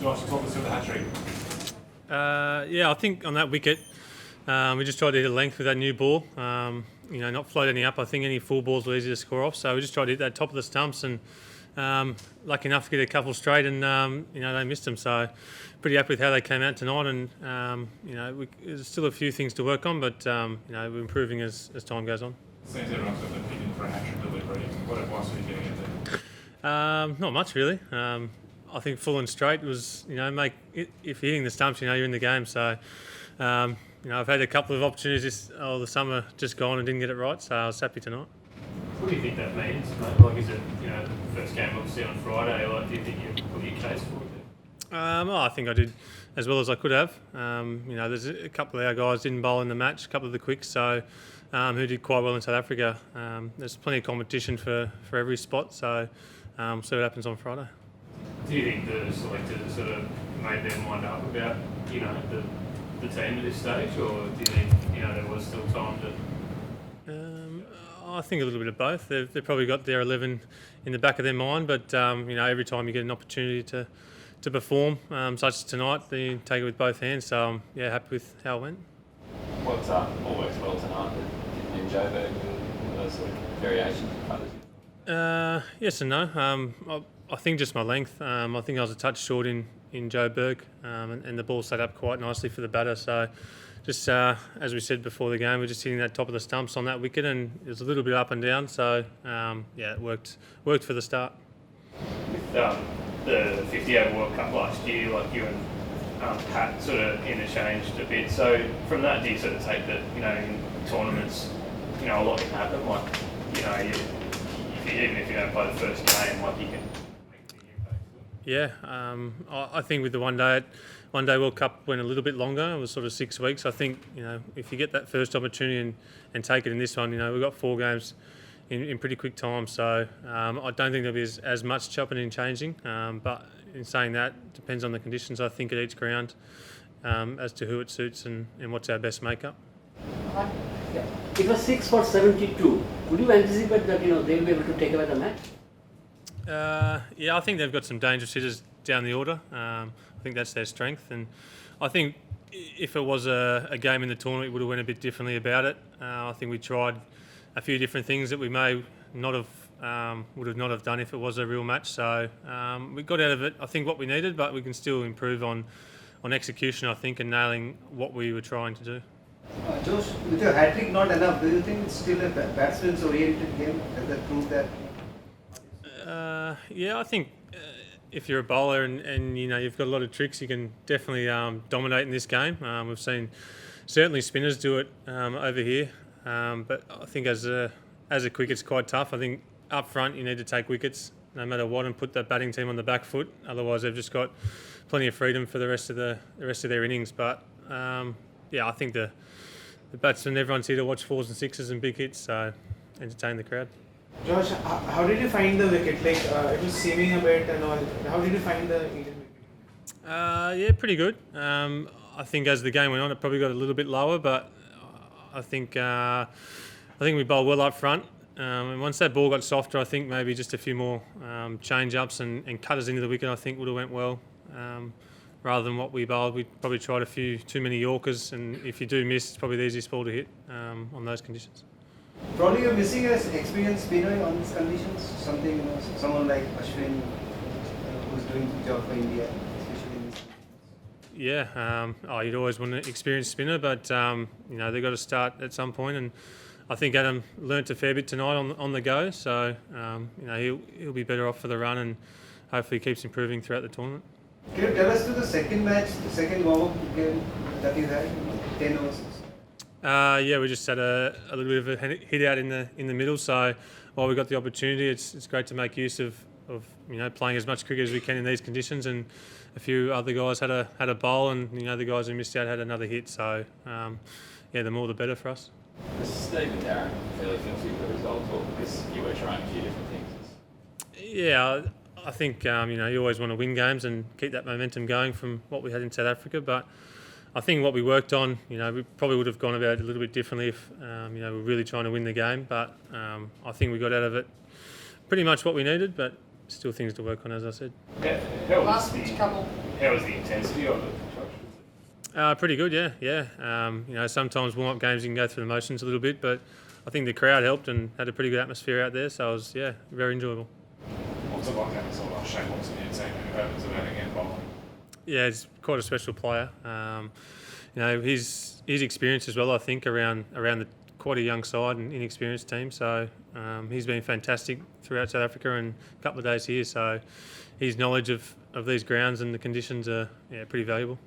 Josh, talk us through the hat-trick. Yeah, I think on that wicket, we just tried to hit a length with that new ball. Not float any up. I think any full balls were easy to score off, so we just tried to hit that top of the stumps and lucky enough to get a couple straight, and they missed them. So pretty happy with how they came out tonight, and there's still a few things to work on, but we're improving as time goes on. Seems everyone's got an opinion for a hat-trick delivery. What advice are you getting at there? Not much really. I think full and straight was, if you're hitting the stumps, you're in the game. So, I've had a couple of opportunities the summer just gone and didn't get it right. So I was happy tonight. What do you think that means, mate? Like, is it the first game obviously on Friday? Like, do you think you put your case forward there? I think I did as well as I could have. There's a couple of our guys didn't bowl in the match, a couple of the quicks, so who did quite well in South Africa. There's plenty of competition for every spot, so we'll see what happens on Friday. Do you think the selectors sort of made their mind up about the team at this stage, or do you think there was still time to? I think a little bit of both. They've probably got their 11 in the back of their mind, but every time you get an opportunity to perform, such as tonight, you take it with both hands. So I'm happy with how it went. What's all works well tonight? Didn't Joburg and those sort of variations of colours? Yes and no. I think just my length. I think I was a touch short in Joburg, and the ball set up quite nicely for the batter. So just as we said before the game, we're just hitting that top of the stumps on that wicket, and it was a little bit up and down. So it worked for the start. With the 50 over World Cup last year, like you and Pat sort of interchanged a bit. So from that, do you sort of take that in tournaments, a lot can happen. Like even if you don't play the first game, like you can. Yeah, I think with the one day World Cup went a little bit longer. It was sort of 6 weeks. I think if you get that first opportunity and take it in this one, we've got 4 games in pretty quick time. So I don't think there'll be as much chopping and changing. But in saying that, it depends on the conditions. I think at each ground as to who it suits and what's our best makeup. It was 6 for 72. Would you anticipate that they'll be able to take away the match? I think they've got some dangerous hitters down the order. I think that's their strength, and I think if it was a game in the tournament, we would have went a bit differently about it. I think we tried a few different things that we may not have would not have done if it was a real match. So we got out of it, I think, what we needed, but we can still improve on execution, I think, and nailing what we were trying to do. Josh, with your hat-trick not enough, do you think it's still a batsman's oriented game? Does that prove that? I think if you're a bowler and you've got a lot of tricks, you can definitely dominate in this game. We've seen certainly spinners do it over here, but I think as a quick, it's quite tough. I think up front you need to take wickets no matter what and put that batting team on the back foot. Otherwise, they've just got plenty of freedom for the rest of their innings. But I think the batsmen, everyone's here to watch 4s and 6s and big hits, so entertain the crowd. Josh, how did you find the wicket? It was seaming a bit and all. How did you find the Indian wicket? Pretty good. I think as the game went on, it probably got a little bit lower, but I think we bowled well up front. And once that ball got softer, I think maybe just a few more change-ups and cutters into the wicket, I think would have went well. Rather than what we bowled, we probably tried a few too many Yorkers, and if you do miss, it's probably the easiest ball to hit on those conditions. Probably you're missing an experienced spinner on these conditions. Someone like Ashwin who's doing the job for India, especially in these conditions. You'd always want an experienced spinner, but they've got to start at some point, and I think Adam learnt a fair bit tonight on the go, so he'll be better off for the run, and hopefully keeps improving throughout the tournament. Can you tell us to the second match, the second warm-up game that you had, 10 overs? We just had a little bit of a hit out in the middle. So while we got the opportunity, it's great to make use of playing as much cricket as we can in these conditions. And a few other guys had a bowl, and the guys who missed out had another hit. So the more the better for us. Was Steve and Darren fairly filthy with the result, or because you were trying a few different things? Yeah, I think you always want to win games and keep that momentum going from what we had in South Africa, but I think what we worked on, we probably would have gone about it a little bit differently if, we're really trying to win the game. But I think we got out of it pretty much what we needed, but still things to work on, as I said. Yeah, Last pitch couple. how was the intensity of it? Pretty good, yeah. Sometimes warm-up games you can go through the motions a little bit, but I think the crowd helped and had a pretty good atmosphere out there, so it was, very enjoyable. What's it like having someone like Shane Watson in your team who opens about again bowling? Yeah, he's quite a special player. His experience as well, I think, around the quite a young side and inexperienced team, so he's been fantastic throughout South Africa and a couple of days here, so his knowledge of these grounds and the conditions are pretty valuable.